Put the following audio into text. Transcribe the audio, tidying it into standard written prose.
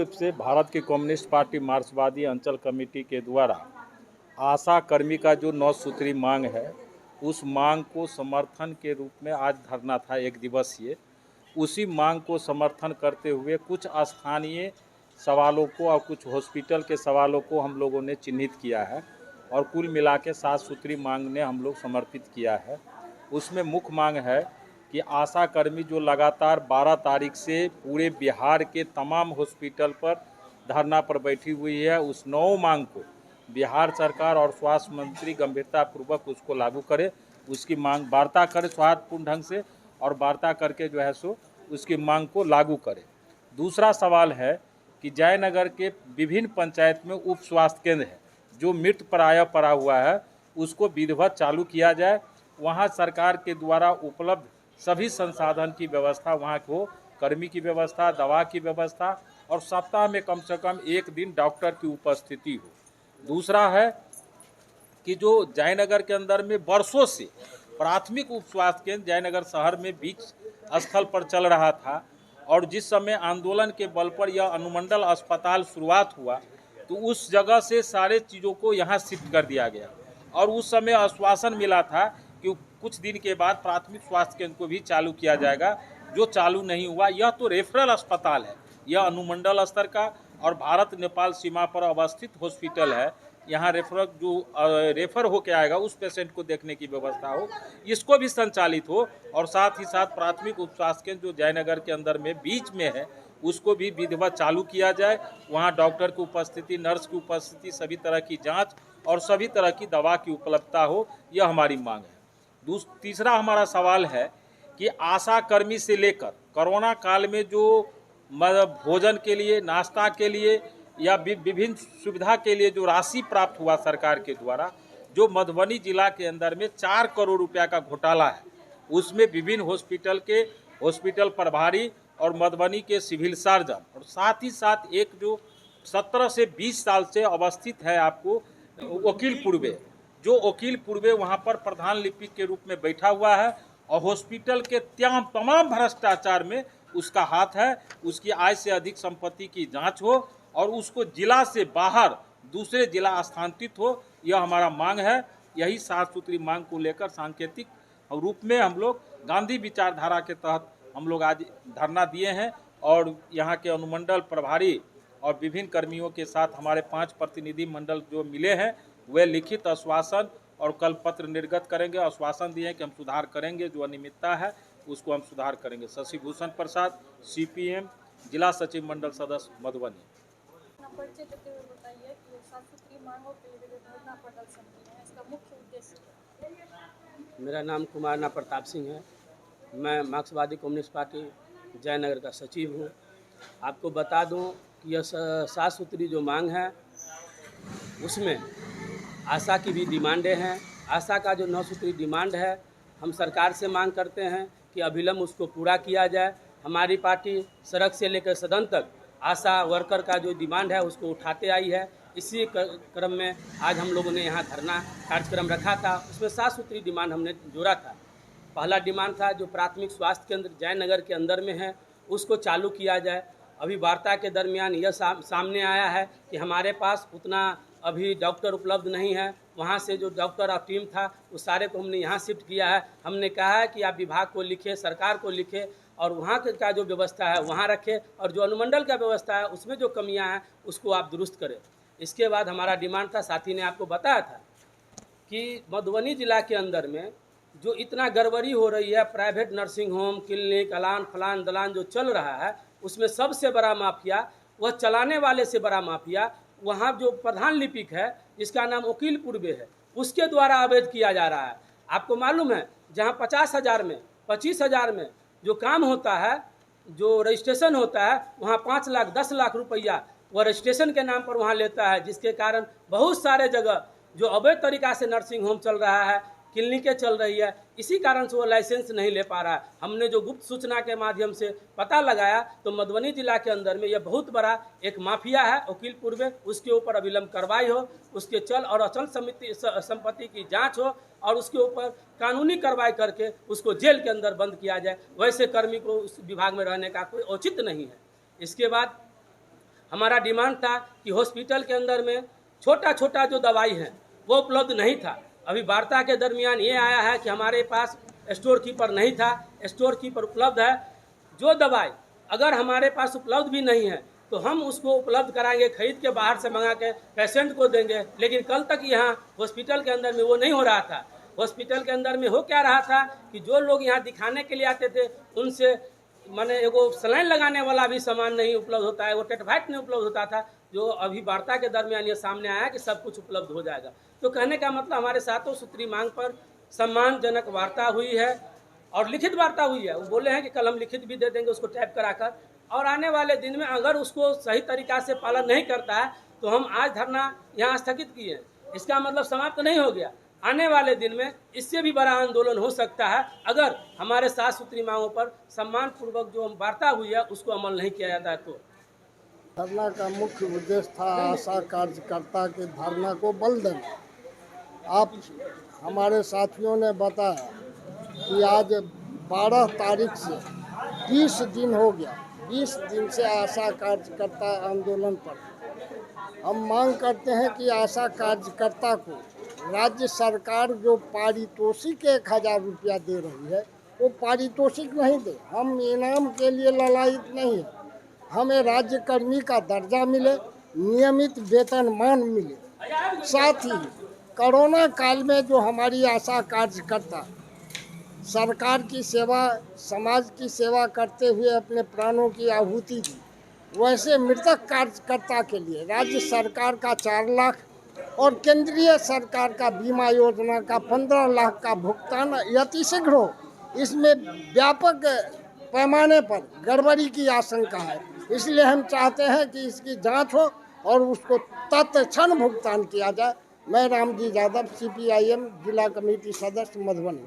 रूप से भारत की कम्युनिस्ट पार्टी मार्क्सवादी अंचल कमेटी के द्वारा आशा कर्मी का जो 9 सूत्री मांग है, उस मांग को समर्थन के रूप में आज धरना था 1 दिवसीय। उसी मांग को समर्थन करते हुए कुछ स्थानीय सवालों को और कुछ हॉस्पिटल के सवालों को हम लोगों ने चिन्हित किया है और कुल मिला के 7 सूत्री मांग ने हम लोग समर्पित किया है। उसमें मुख्य मांग है कि आशा कर्मी जो लगातार 12 तारीख से पूरे बिहार के तमाम हॉस्पिटल पर धरना पर बैठी हुई है, उस 9 मांग को बिहार सरकार और स्वास्थ्य मंत्री गंभीरतापूर्वक उसको लागू करे, उसकी मांग वार्ता करे सौहार्दपूर्ण ढंग से और वार्ता करके जो है सो उसकी मांग को लागू करे। दूसरा सवाल है कि जयनगर के विभिन्न पंचायत में उप स्वास्थ्य केंद्र है जो मृत प्राय पड़ा हुआ है, उसको विधिवत चालू किया जाए। वहाँ सरकार के द्वारा उपलब्ध सभी संसाधन की व्यवस्था वहाँ हो, कर्मी की व्यवस्था, दवा की व्यवस्था और सप्ताह में कम से कम 1 दिन डॉक्टर की उपस्थिति हो। दूसरा है कि जो जयनगर के अंदर में वर्षों से प्राथमिक उप स्वास्थ्य केंद्र जयनगर शहर में बीच स्थल पर चल रहा था और जिस समय आंदोलन के बल पर यह अनुमंडल अस्पताल शुरुआत हुआ तो उस जगह से सारे चीज़ों को यहाँ शिफ्ट कर दिया गया और उस समय आश्वासन मिला था कि कुछ दिन के बाद प्राथमिक स्वास्थ्य केंद्र को भी चालू किया जाएगा, जो चालू नहीं हुआ। यह तो रेफरल अस्पताल है, यह अनुमंडल स्तर का और भारत नेपाल सीमा पर अवस्थित हॉस्पिटल है। यहाँ रेफर होके आएगा उस पेशेंट को देखने की व्यवस्था हो, इसको भी संचालित हो और साथ ही साथ प्राथमिक उप स्वास्थ्य केंद्र जो जयनगर के अंदर में बीच में है उसको भी विधिवत चालू किया जाए। वहाँ डॉक्टर की उपस्थिति, नर्स की उपस्थिति, सभी तरह की जांच और सभी तरह की दवा की उपलब्धता हो, यह हमारी मांग है। तीसरा हमारा सवाल है कि आशा कर्मी से लेकर कोरोना काल में जो भोजन के लिए, नाश्ता के लिए या विभिन्न सुविधा के लिए जो राशि प्राप्त हुआ सरकार के द्वारा, जो मधुबनी जिला के अंदर में 4 करोड़ रुपया का घोटाला है, उसमें विभिन्न हॉस्पिटल प्रभारी और मधुबनी के सिविल सर्जन और साथ ही साथ एक जो 17 से 20 साल से अवस्थित है आपको वकील पूर्वे, जो वकील पूर्वे वहाँ पर प्रधान लिपिक के रूप में बैठा हुआ है और हॉस्पिटल के तमाम भ्रष्टाचार में उसका हाथ है। उसकी आय से अधिक संपत्ति की जांच हो और उसको जिला से बाहर दूसरे जिला स्थानांतरित हो, यह हमारा मांग है। यही 7 सूत्री मांग को लेकर सांकेतिक रूप में हम लोग गांधी विचारधारा के तहत हम लोग आज धरना दिए हैं और यहाँ के अनुमंडल प्रभारी और विभिन्न कर्मियों के साथ हमारे 5 प्रतिनिधि मंडल जो मिले हैं वे लिखित आश्वासन और कल पत्र निर्गत करेंगे। आश्वासन दिए कि हम सुधार करेंगे, जो अनियमितता है उसको हम सुधार करेंगे। शशि भूषण प्रसाद, CPM जिला सचिव मंडल सदस्य मधुबनी। मेरा नाम कुमारना प्रताप सिंह है। मैं मार्क्सवादी कम्युनिस्ट पार्टी जयनगर का सचिव हूँ। आपको बता दूँ कि यह 7 सूत्री जो मांग है उसमें आशा की भी डिमांडें हैं। आशा का जो 9 सूत्री डिमांड है, हम सरकार से मांग करते हैं कि अविलंब उसको पूरा किया जाए। हमारी पार्टी सड़क से लेकर सदन तक आशा वर्कर का जो डिमांड है उसको उठाते आई है। इसी क्रम में आज हम लोगों ने यहाँ धरना कार्यक्रम रखा था। उसमें 7 सूत्री डिमांड हमने जोड़ा था। पहला डिमांड था जो प्राथमिक स्वास्थ्य केंद्र जयनगर के अंदर में है उसको चालू किया जाए। अभी वार्ता के दरमियान यह सामने आया है कि हमारे पास उतना अभी डॉक्टर उपलब्ध नहीं है। वहाँ से जो डॉक्टर और टीम था उस सारे को हमने यहाँ शिफ्ट किया है। हमने कहा है कि आप विभाग को लिखे, सरकार को लिखे और वहाँ का जो व्यवस्था है वहाँ रखें और जो अनुमंडल का व्यवस्था है उसमें जो कमियाँ हैं उसको आप दुरुस्त करें। इसके बाद हमारा डिमांड था, साथी ने आपको बताया था कि मधुबनी जिला के अंदर में जो इतना गड़बड़ी हो रही है, प्राइवेट नर्सिंग होम, क्लिनिक, अलान फलान दलान जो चल रहा है उसमें सबसे बड़ा माफिया, वह चलाने वाले से बड़ा माफिया वहाँ जो प्रधान लिपिक है जिसका नाम वकील पूर्वे है, उसके द्वारा अवैध किया जा रहा है। आपको मालूम है जहाँ 50,000 में 25,000 में जो काम होता है, जो रजिस्ट्रेशन होता है, वहाँ 5 लाख 10 लाख रुपया वह रजिस्ट्रेशन के नाम पर वहाँ लेता है, जिसके कारण बहुत सारे जगह जो अवैध तरीका से नर्सिंग होम चल रहा है, क्लिनिकें चल रही है, इसी कारण से वो लाइसेंस नहीं ले पा रहा है। हमने जो गुप्त सूचना के माध्यम से पता लगाया तो मधुबनी जिला के अंदर में यह बहुत बड़ा एक माफिया है वकील पूर्वे, उसके ऊपर अविलंब कार्रवाई हो, उसके चल और अचल संपत्ति की जांच हो और उसके ऊपर कानूनी कार्रवाई करके उसको जेल के अंदर बंद किया जाए। वैसे कर्मी को उस विभाग में रहने का कोई औचित्य नहीं है। इसके बाद हमारा डिमांड था कि हॉस्पिटल के अंदर में छोटा छोटा जो दवाई है वो उपलब्ध नहीं था। अभी वार्ता के दरमियान ये आया है कि हमारे पास स्टोर कीपर नहीं था, स्टोर कीपर उपलब्ध है। जो दवाई अगर हमारे पास उपलब्ध भी नहीं है तो हम उसको उपलब्ध कराएंगे, खरीद के बाहर से मंगा के पेशेंट को देंगे। लेकिन कल तक यहाँ हॉस्पिटल के अंदर में वो नहीं हो रहा था। हॉस्पिटल के अंदर में हो क्या रहा था कि जो लोग यहाँ दिखाने के लिए आते थे उनसे माने एगो सलाइन लगाने वाला भी सामान नहीं उपलब्ध होता है, वो टेटवाइट नहीं उपलब्ध होता था। जो अभी वार्ता के दरमियान ये सामने आया कि सब कुछ उपलब्ध हो जाएगा। तो कहने का मतलब हमारे सातों सूत्री मांग पर सम्मानजनक वार्ता हुई है और लिखित वार्ता हुई है। वो बोले हैं कि कल हम लिखित भी दे देंगे उसको टाइप कराकर, और आने वाले दिन में अगर उसको सही तरीका से पालन नहीं करता है तो हम आज धरना यहाँ स्थगित किए हैं। इसका मतलब समाप्त नहीं हो गया। आने वाले दिन में इससे भी बड़ा आंदोलन हो सकता है अगर हमारे 7 सूत्री मांगों पर सम्मानपूर्वक जो वार्ता हुई है उसको अमल नहीं किया जाता है। तो धरना का मुख्य उद्देश्य था आशा कार्यकर्ता के धरना को बल देना। आप हमारे साथियों ने बताया कि आज 12 तारीख से 20 दिन हो गया, 20 दिन से आशा कार्यकर्ता आंदोलन पर। हम मांग करते हैं कि आशा कार्यकर्ता को राज्य सरकार जो पारितोषिक 1000 रुपया दे रही है वो पारितोषिक नहीं दे। हम इनाम के लिए ललायित नहीं है, हमें राज्य कर्मी का दर्जा मिले, नियमित वेतनमान मिले। साथ ही कोरोना काल में जो हमारी आशा कार्यकर्ता सरकार की सेवा, समाज की सेवा करते हुए अपने प्राणों की आहुति दी, वैसे मृतक कार्यकर्ता के लिए राज्य सरकार का 4 लाख और केंद्रीय सरकार का बीमा योजना का 15 लाख का भुगतान यतिशीघ्र हो। इसमें व्यापक पैमाने पर गड़बड़ी की आशंका है, इसलिए हम चाहते हैं कि इसकी जांच हो और उसको तत्क्षण भुगतान किया जाए। मैं रामजी यादव, CPIM जिला कमेटी सदस्य, मधुबनी।